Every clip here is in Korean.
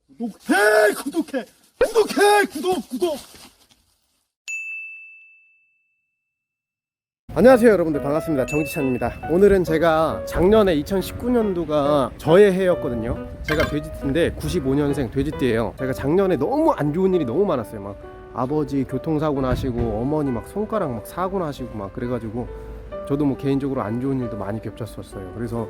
구독. 안녕하세요 여러분들, 반갑습니다. 정지찬입니다. 오늘은 제가 작년에 2019년도가 저의 해였거든요. 제가 돼지띠인데 95년생 돼지띠예요. 제가 작년에 너무 안 좋은 일이 너무 많았어요. 막 아버지 교통사고 나시고, 어머니 막 손가락 막 사고 나시고 막 그래가지고 저도 뭐 개인적으로 안 좋은 일도 많이 겹쳤었어요. 그래서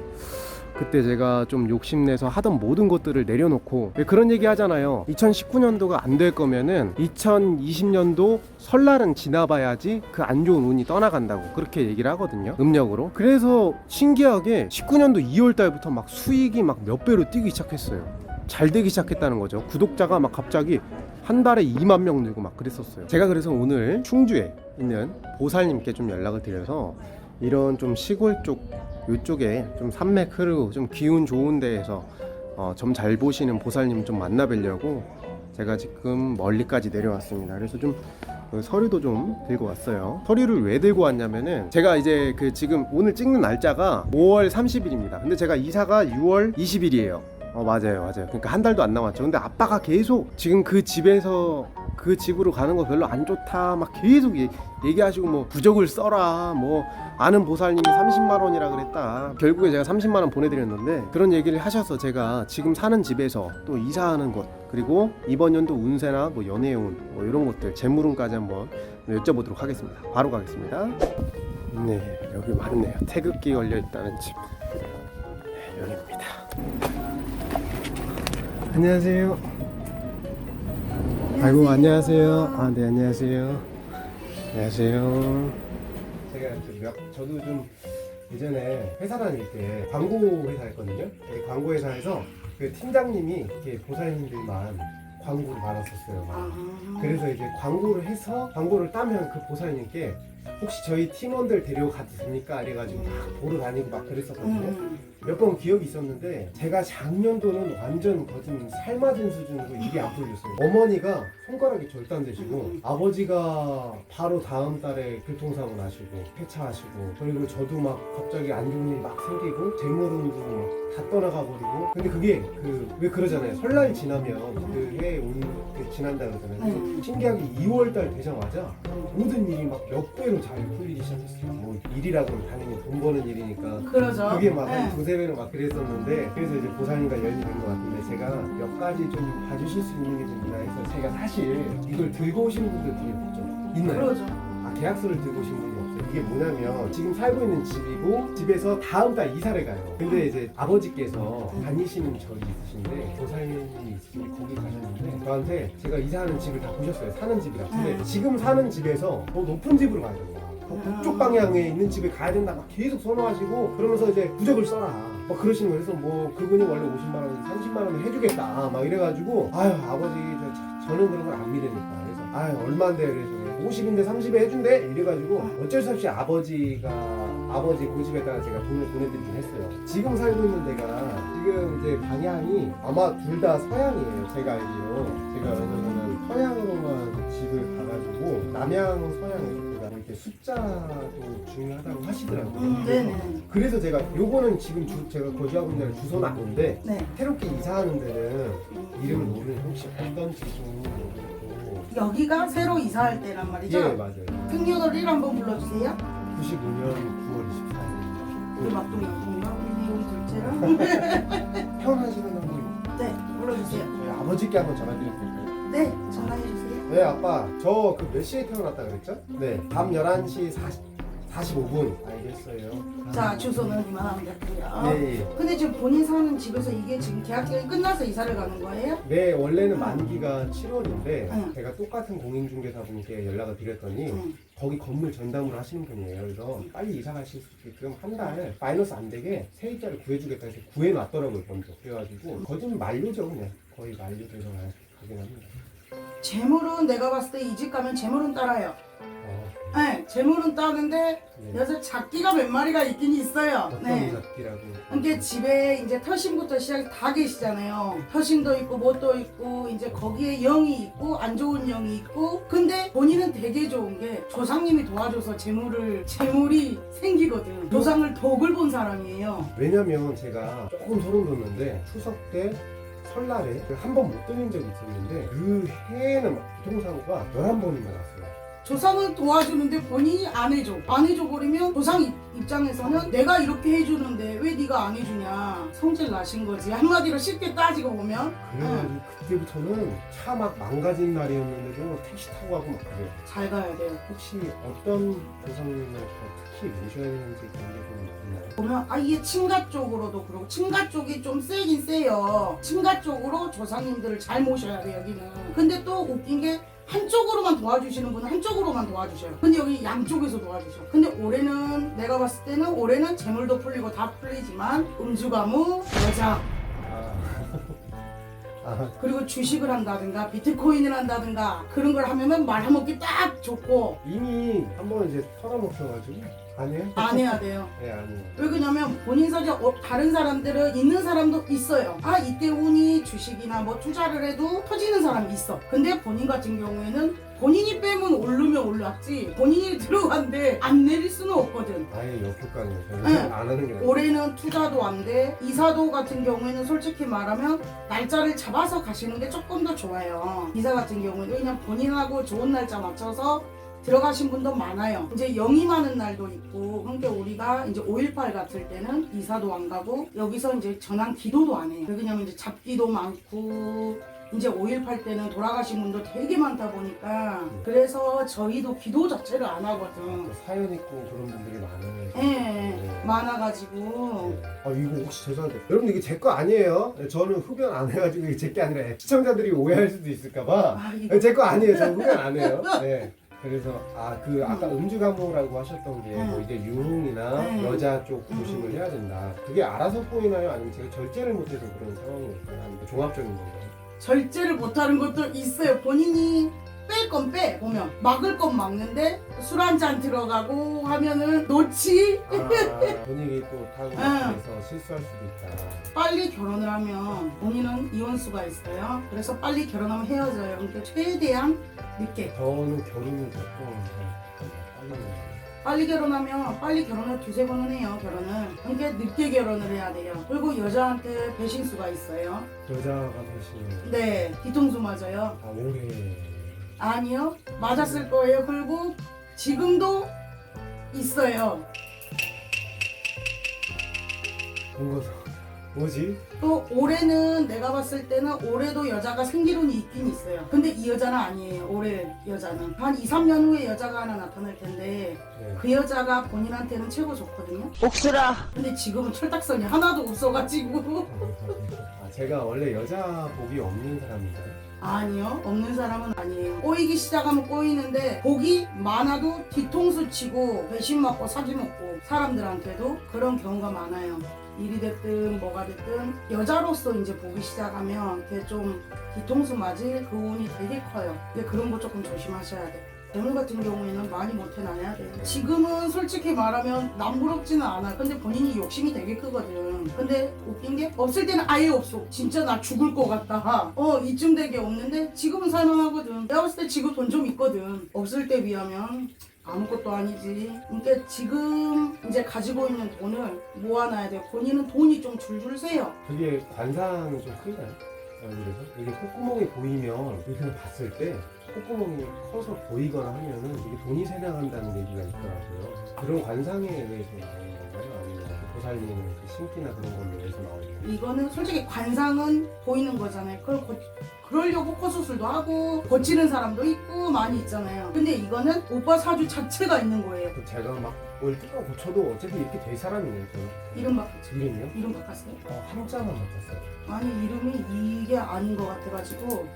그때 제가 좀 욕심내서 하던 모든 것들을 내려놓고, 왜 그런 얘기 하잖아요. 2019년도가 안 될 거면은 2020년도 설날은 지나봐야지 그 안 좋은 운이 떠나간다고 그렇게 얘기를 하거든요, 음력으로. 그래서 신기하게 19년도 2월 달부터 막 수익이 막 몇 배로 뛰기 시작했어요. 잘 되기 시작했다는 거죠. 구독자가 막 갑자기 한 달에 2만 명 늘고 막 그랬었어요. 제가 그래서 오늘 충주에 있는 보살님께 좀 연락을 드려서 이런 좀 시골 쪽, 이쪽에 좀 산맥 흐르고 좀 기운 좋은 데에서 좀 잘 보시는 보살님 좀 만나 뵈려고 제가 지금 멀리까지 내려왔습니다. 그래서 좀 서류도 좀 들고 왔어요. 서류를 왜 들고 왔냐면은, 제가 이제 그 지금 오늘 찍는 날짜가 5월 30일입니다. 근데 제가 이사가 6월 20일이에요. 맞아요. 그러니까 한 달도 안 남았죠. 근데 아빠가 계속 지금 그 집에서 그 집으로 가는 거 별로 안 좋다 막 계속 얘기하시고, 뭐 부적을 써라, 뭐 아는 보살님이 30만 원이라 그랬다. 결국에 제가 30만 원 보내드렸는데, 그런 얘기를 하셔서 제가 지금 사는 집에서 또 이사하는 곳, 그리고 이번 연도 운세나 뭐 연애운 뭐 이런 것들, 재물운까지 한번 여쭤보도록 하겠습니다. 바로 가겠습니다. 네, 여기 맞네요. 태극기 걸려 있다는 집. 네, 여기입니다. 안녕하세요. 아이고, 안녕하세요. 네, 안녕하세요. 안녕하세요. 저도 좀 예전에 회사 다닐 때 광고 회사 했거든요. 광고 회사에서 그 팀장님이 이렇게 보살님들만 광고를 받았었어요. 그래서 이제 광고를 해서 광고를 따면 그 보살님께 혹시 저희 팀원들 데려가도 됩니까? 이래가지고 막 보러 다니고 막 그랬었거든요. 몇 번 기억이 있었는데, 제가 작년도는 완전 거진 살맞은 수준으로 일이 안 풀렸어요. 어머니가 손가락이 절단되시고, 아버지가 바로 다음 달에 교통사고 나시고 폐차하시고, 그리고 저도 막 갑자기 안 좋은 일이 막 생기고, 재물운도 막 다 떠나가 버리고. 근데 그게 왜 그러잖아요. 설날 지나면 그 해 운 지난다 그러잖아요. 그래서 신기하게 2월달 되자마자 모든 일이 막 몇 배로 잘 풀리기 시작했어요. 뭐 일이라고는 당연히 돈 버는 일이니까 그러죠. 그게 막 한 두세 배로 막 그랬었는데, 그래서 이제 보살님과 연이 된 것 같은데, 제가 몇 가지 좀 봐주실 수 있는 게 좀 있나 해서, 제가 사실 이걸 들고 오신 분들 중에 없죠? 있나요? 그러죠. 계약서를 들고 오신 분이 없어요. 이게 뭐냐면, 지금 살고 있는 집이고, 집에서 다음 달 이사를 가요. 근데 이제 아버지께서 다니시는 절이 있으신데, 보살님이 있으신데 거기 가셨는데, 저한테 제가 이사하는 집을 다 보셨어요. 사는 집이라. 근데 지금 사는 집에서 더 높은 집으로 가야 된다. 북쪽 방향에 있는 집에 가야 된다 막 계속 선호하시고, 그러면서 이제 부적을 써라 막 그러시는 거예요. 그래서 뭐 그분이 원래 50만 원, 30만 원을 해주겠다 막 이래가지고, 아유 아버지 저는 그런 걸 안 믿으니까, 그래서 아유 얼마인데, 그래서 50인데 30에 해준대 이래가지고 어쩔 수 없이 아버지 고집에다가 제가 돈을 보내드리긴 했어요. 지금 살고 있는 데가 지금 이제 방향이 아마 둘 다 서양이에요. 제가 알기로. 제가 왜냐면은 서양으로만 집을 가가지고, 남양 서양에서 이렇게 숫자도 중요하다고 하시더라고요. 그래서 제가 요거는 지금 제가 거주하고 있는 데는 주소는 아닌데, 새롭게 이사하는 데는 이름을 모르는, 혹시 어떤 지소 여기가 새로 이사할 때란 말이죠? 예, 맞아요. 생년월일 한번 불러주세요. 95년 9월 24일. 우리 막둥이 형님과 우리 둘째랑 태어나시는 분. 네, 불러주세요. 저희 아버지께 한번 전화드릴게요. 네, 전화해주세요. 네, 아빠. 저 그 몇 시에 태어났다 그랬죠? 네, 밤 11시 45분. 알겠어요. 자, 주소는 이만하면 됐고요. 네. 근데 지금 본인 사는 집에서 이게 지금 계약 기간이 끝나서 이사를 가는 거예요? 네, 원래는 만기가 7월인데 응. 제가 똑같은 공인중개사분께 연락을 드렸더니 거기 건물 전담으로 하시는 분이에요. 그래서 빨리 이사 가실 수 있게끔 한 달 마이너스 안 되게 세입자를 구해주겠다 해서 구해놨더라고요, 먼저. 그래가지고 거진 만료죠, 그냥. 거의 만료돼서 가긴 합니다. 재물은 내가 봤을 때 이 집 가면 재물은 따라요. 네, 재물은 따는데 여기서 작기가 몇 마리가 있긴 있어요. 어떤 작기라고? 그러니까 집에 이제 터신부터 시작해 다 계시잖아요. 터신도 있고 뭣도 있고 이제 거기에 영이 있고 안 좋은 영이 있고, 근데 본인은 되게 좋은 게 조상님이 도와줘서 재물이 생기거든. 조상을 덕을 본 사람이에요. 왜냐면 제가 조금 소름 돋는데, 추석 때 설날에 한 번 못 드린 적이 있었는데 그 해에는 막 교통사고가 11번이나 났어요. 조상을 도와주는데 본인이 안 해줘. 안 해줘 버리면 조상 입장에서는 내가 이렇게 해주는데 왜 네가 안 해주냐. 성질 나신 거지. 한마디로 쉽게 따지고 보면. 그래가지고 그때부터는 차 막 망가진 날이었는데도 택시 타고 가고 막 그래요. 잘 가야 돼요. 혹시 어떤 조상님을 더 특히 모셔야 되는지 그런 게 좀 있나요? 보면 이게 친가 쪽으로도 그렇고 친가 쪽이 좀 세긴 세요. 친가 쪽으로 조상님들을 잘 모셔야 돼요 여기는. 근데 또 웃긴 게 한쪽으로만 도와주시는 분은 한쪽으로만 도와주셔요. 근데 여기 양쪽에서 도와주셔. 근데 올해는 내가 봤을 때는 올해는 재물도 풀리고 다 풀리지만 음주가무 여자 그리고 주식을 한다든가 비트코인을 한다든가 그런 걸 하면은 말아먹기 딱 좋고. 이미 한번 이제 털어먹혀가지고 안 해요? 안 해야 돼요. 네, 아니에요. 왜 그러냐면 본인 사정 다른 사람들은 있는 사람도 있어요. 이때 운이 주식이나 뭐 투자를 해도 터지는 사람이 있어. 근데 본인 같은 경우에는 본인이 빼면 오르면 올랐지 본인이 들어간데 안 내릴 수는 없거든. 아예 역효과네요. 네. 안 하는 게 나아요. 올해는 투자도 안 돼. 이사도 같은 경우에는 솔직히 말하면 날짜를 잡아서 가시는 게 조금 더 좋아요. 이사 같은 경우에는 그냥 본인하고 좋은 날짜 맞춰서 들어가신 분도 많아요. 이제 영이 많은 날도 있고. 그러니까 우리가 이제 5.18 같을 때는 이사도 안 가고 여기서 이제 전환 기도도 안 해요. 왜냐면 이제 잡기도 많고 이제 5.18 때는 돌아가신 분도 되게 많다 보니까 그래서 저희도 기도 자체를 안 하거든. 또 사연 있고 그런 분들이 많아요. 네, 많아가지고. 이거 혹시 죄송한데 여러분 이게 제 거 아니에요. 저는 흡연 안 해가지고 이게 제 게 아니라 시청자들이 오해할 수도 있을까봐 이거 제 거 아니에요. 저 흡연 안 해요. 네. 그래서 아까 음주가무라고 하셨던 게 뭐 이제 유흥이나 여자 쪽 조심을 해야 된다. 그게 알아서 보이나요? 아니면 제가 절제를 못해서 그런 상황일까요? 아니면 종합적인 건가요? 절제를 못하는 것도 있어요. 본인이 뺄 건 빼. 보면 막을 건 막는데 술 한 잔 들어가고 하면은 놓지. 분위기 또 타고 해서 실수할 수도 있다. 빨리 결혼을 하면 본인은 이혼수가 있어요. 그래서 빨리 결혼하면 헤어져요. 그러니까 최대한 늦게. 저는 결혼을 몇번 빨리 빨리 결혼하면 빨리 결혼을 2-3번은 해요. 결혼을. 그러니까 늦게 결혼을 해야 돼요. 그리고 여자한테 배신수가 있어요. 여자가 대신 네, 뒤통수 맞아요. 올해 아니요, 맞았을 거예요. 그리고 지금도 있어요. 뭔가 뭐지? 또 올해는 내가 봤을 때는 올해도 여자가 생길 운이 있긴 있어요. 근데 이 여자는 아니에요. 올해 여자는 한 2-3년 후에 여자가 하나 나타날 텐데 네. 그 여자가 본인한테는 최고 좋거든요. 옥수라. 근데 지금은 철딱선이 하나도 없어가지고. 제가 원래 여자 복이 없는 사람인가요? 아니요, 없는 사람은 아니에요. 꼬이기 시작하면 꼬이는데 복이 많아도 뒤통수 치고 배신 맞고 사기 먹고 사람들한테도 그런 경우가 많아요. 일이 됐든 뭐가 됐든 여자로서 이제 보기 시작하면 그게 좀 뒤통수 맞을 그 운이 되게 커요. 근데 그런 거 조금 조심하셔야 돼요. 재물 같은 경우에는 많이 못 해놔야 돼요. 지금은 솔직히 말하면 남부럽지는 않아. 근데 본인이 욕심이 되게 크거든. 근데 웃긴 게 없을 때는 아예 없어. 진짜 나 죽을 것 같다. 이쯤 되게 없는데 지금은 살만하거든. 내가 봤을 때 지금 돈 좀 있거든. 없을 때 비하면 아무것도 아니지. 그러니까 지금 이제 가지고 있는 돈을 모아놔야 돼요. 본인은 돈이 좀 줄줄 새요. 그게 관상이 좀 크나요? 얼굴에서? 이게 콧구멍이 보이면 이렇게 봤을 때 콧구멍이 커서 보이거나 하면은 이게 돈이 새 나간다는 얘기가 있더라고요. 그런 관상에 대해서 나오는 건가요? 아니면 보살님 신기나 그런 걸로 해서 나오는 건가요? 이거는 솔직히 관상은 보이는 거잖아요. 그러려고 코 수술도 하고 고치는 사람도 있고 많이 있잖아요. 근데 이거는 오빠 사주 자체가 있는 거예요. 제가 막 뭘 뜯어 고쳐도 어차피 이렇게 될 사람이네요. 저는. 이름 바꿨죠. 이름이요? 이름 바꿨어요? 한자만 바꿨어요. 아니 이름이 이게 아닌 것 같아가지고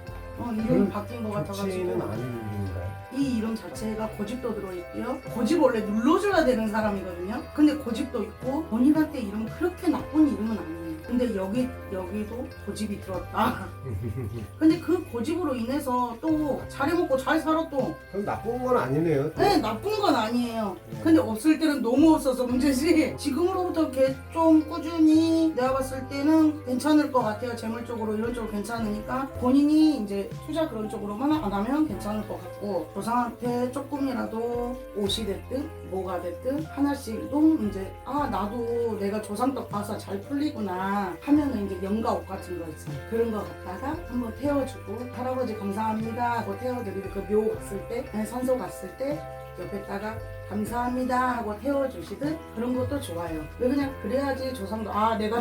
이름이 바뀐 것 좋지는 같아가지고 않은 이름인가요? 이 이름 자체가 고집도 들어있고요. 고집 원래 눌러줘야 되는 사람이거든요. 근데 고집도 있고 본인한테 이름 그렇게 나쁜 이름은 아니에요. 근데 여기도 고집이 들었다. 근데 그 고집으로 인해서 또 잘해먹고 잘 살아 또. 그럼 나쁜 건 아니네요. 또. 네, 나쁜 건 아니에요. 근데 없을 때는 너무 없어서 문제지. 지금으로부터 좀 꾸준히 내가 봤을 때는 괜찮을 것 같아요. 재물적으로 이런 쪽으로 괜찮으니까 본인이 이제 투자 그런 쪽으로만 안 하면 괜찮을 것 같고 조상한테 조금이라도 옷이 됐든 뭐가 됐든 하나씩 좀 이제 나도 내가 조상떡 봐서 잘 풀리구나 있잖아. 하면은 이제 연가 옷 같은 거 있어. 그런 거 갖다가 한번 태워주고 할아버지 감사합니다 하고 태워드리고 그 묘 갔을 때 산소 갔을 때 옆에다가 감사합니다 하고 태워주시듯 그런 것도 좋아요. 왜 그냥 그래야지 조상도 아 내가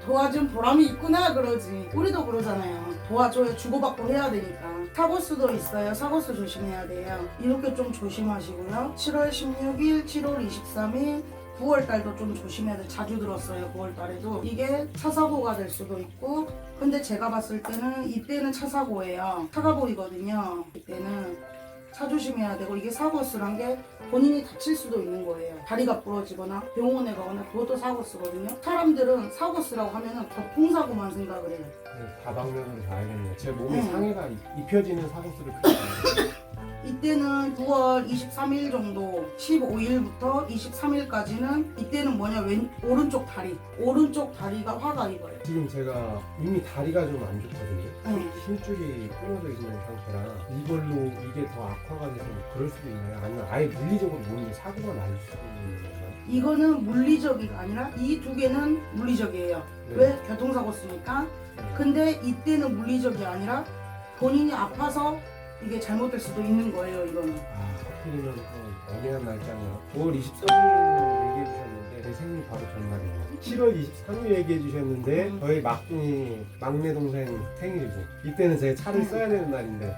도와준 보람이 있구나 그러지. 우리도 그러잖아요. 도와줘야 주고받고 해야 되니까. 사고수도 있어요. 사고수 조심해야 돼요. 이렇게 좀 조심하시고요. 7월 16일, 7월 23일 9월달도 좀 조심해야 돼. 자주 들었어요. 9월달에도 이게 차 사고가 될 수도 있고 근데 제가 봤을 때는 이때는 차 사고예요. 차가 보이거든요. 이때는 차 조심해야 되고 이게 사고수란 게 본인이 다칠 수도 있는 거예요. 다리가 부러지거나 병원에 가거나 그것도 사고수거든요. 사람들은 사고수라고 하면은 교통사고만 생각을 해요. 다방면으로 봐야겠네요. 제 몸에 상해가 입혀지는 사고수를 그렸어요. 이때는 9월 23일 정도 15일부터 23일까지는 이때는 뭐냐 오른쪽 다리가 화가 입어요. 지금 제가 이미 다리가 좀 안 좋거든요. 응. 힘줄이 끊어져 있는 상태라 이걸로 이게 더 악화가 돼서 뭐 그럴 수도 있나요? 아니면 아예 물리적으로 몸에 사고가 날 수도 있는 건가요? 이거는 물리적이 아니라 이 두 개는 물리적이에요. 네. 왜? 교통사고 쓰니까. 네. 근데 이때는 물리적이 아니라 본인이 아파서 이게 잘못될 수도 있는 거예요. 이거는. 하필이면 또 애매한 날짜네요. 9월 23일 얘기해 주셨는데 제 생일 바로 전날이에요. 7월 23일 얘기해 주셨는데 저희 막내 동생 생일이고 이때는 제가 차를 써야 되는 날인데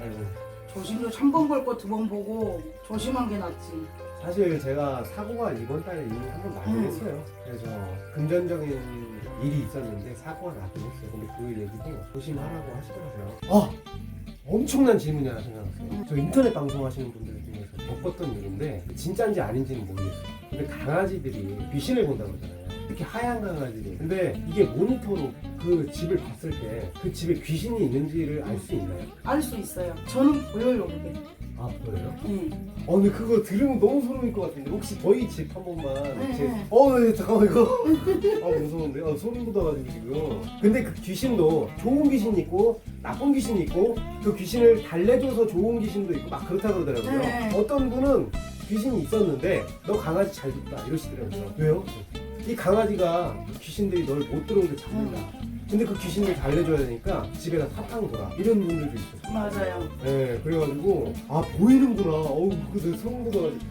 아이고. 조심도 1번 걸 거 2번 보고 조심한 게 낫지. 사실 제가 사고가 이번 달에 이미 한 번 나긴 했어요. 그래서 금전적인 일이 있었는데 사고가 나긴 했어요. 근데 그 얘기도 조심하라고 하시더라고요. 엄청난 질문이 하나 생각났어요. 저 인터넷 방송하시는 분들 중에서 겪었던 일인데 진짜인지 아닌지는 모르겠어요. 근데 강아지들이 귀신을 본다고 하잖아요. 특히 하얀 강아지들. 근데 이게 모니터로 그 집을 봤을 때 그 집에 귀신이 있는지를 알 수 있나요? 알 수 있어요. 저는 보여요, 그게. 아, 보여요? 응. 근데 그거 들으면 너무 소름일 것 같은데 혹시 저희 집 한 번만 네. 네, 잠깐만 이거 무서운데 소름 돋아가지고 지금. 근데 그 귀신도 좋은 귀신이 있고 나쁜 귀신이 있고 그 귀신을 달래줘서 좋은 귀신도 있고 막 그렇다 그러더라고요. 네. 어떤 분은 귀신이 있었는데 너 강아지 잘 뒀다 이러시더라고요. 왜요? 이 강아지가 그 귀신들이 널 못 들어오게 잡는다. 근데 그 귀신을 달래줘야 되니까 집에다 사탕 줘라 이런 분들도 있었어요. 맞아요. 네, 그래가지고 보이는구나. 그래서 소름 돋아가지고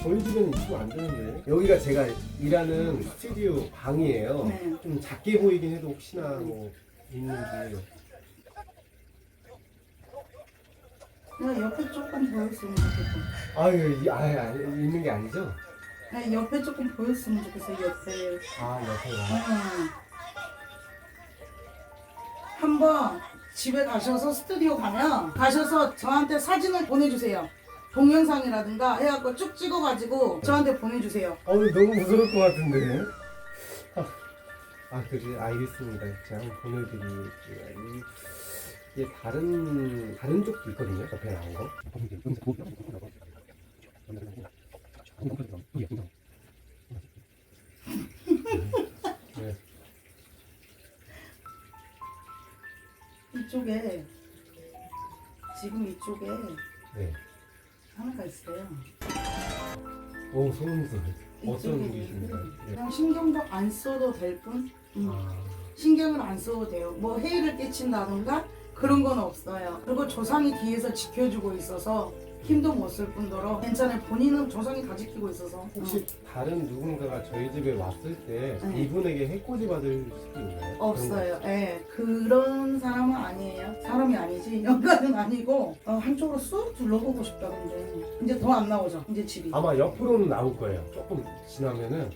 저희 집에는 있으면 안 되는데. 여기가 제가 일하는 스튜디오 방이에요. 네. 좀 작게 보이긴 해도 혹시나 뭐 있는지. 그냥 옆에 조금 보였으면 좋겠어. 있는 게 아니죠? 네, 옆에 조금 보였으면 좋겠어. 옆에. 옆에 한번 집에 가셔서 스튜디오 가셔서 저한테 사진을 보내주세요. 동영상이라든가 해갖고 쭉 찍어가지고 저한테 보내주세요. 너무 무서울 것 같은데. 그래, 알겠습니다. 제가 한번 보내드릴게요. 이게 다른 쪽도 있거든요. 옆에 나온 거. 네. 이쪽에 지금 이쪽에 네. 하나가 있어요. 소름 돋아요. 어떤 이쪽에 분이신가요? 네. 그냥 신경도 안 써도 될 뿐. 아, 신경을 안 써도 돼요. 뭐 해를 끼친다던가 그런 건 없어요. 그리고 조상이 뒤에서 지켜주고 있어서 힘도 못 쓸 뿐더러 괜찮아요. 본인은 조상이 다 지키고 있어서. 혹시 다른 누군가가 저희 집에 왔을 때 네. 이분에게 해코지 받을 수도 있나요? 없어요. 예, 그런 사람은 아니에요. 사람이 아니지, 영가는 아니고 한쪽으로 쑥 둘러보고 싶다던데 이제 더 안 나오죠. 이제 집이. 아마 옆으로는 나올 거예요. 조금 지나면은.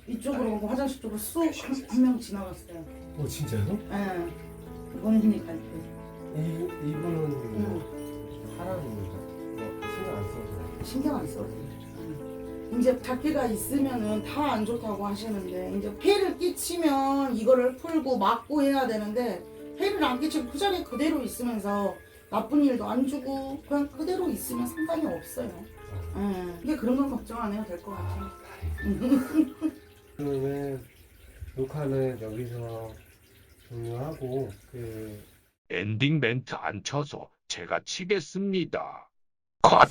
이쪽으로 오고 화장실 쪽으로 쑥 한 명 지나갔어요. 진짜요? 예, 본인이 갈 때. 이분은 사람입니다. 신경 안 써도 신경 안 써도 돼요. 이제 작게가 있으면은 다 안 좋다고 하시는데 이제 폐를 끼치면 이거를 풀고 막고 해야 되는데 폐를 안 끼치고 그 자리에 그대로 있으면서 나쁜 일도 안 주고 그냥 그대로 있으면 상관이 없어요. 이게 그런 건 걱정 안 해도 될 것 같아요. 그러면 녹화는 여기서 종료하고 엔딩 멘트 안 쳐서 제가 치겠습니다. 컷!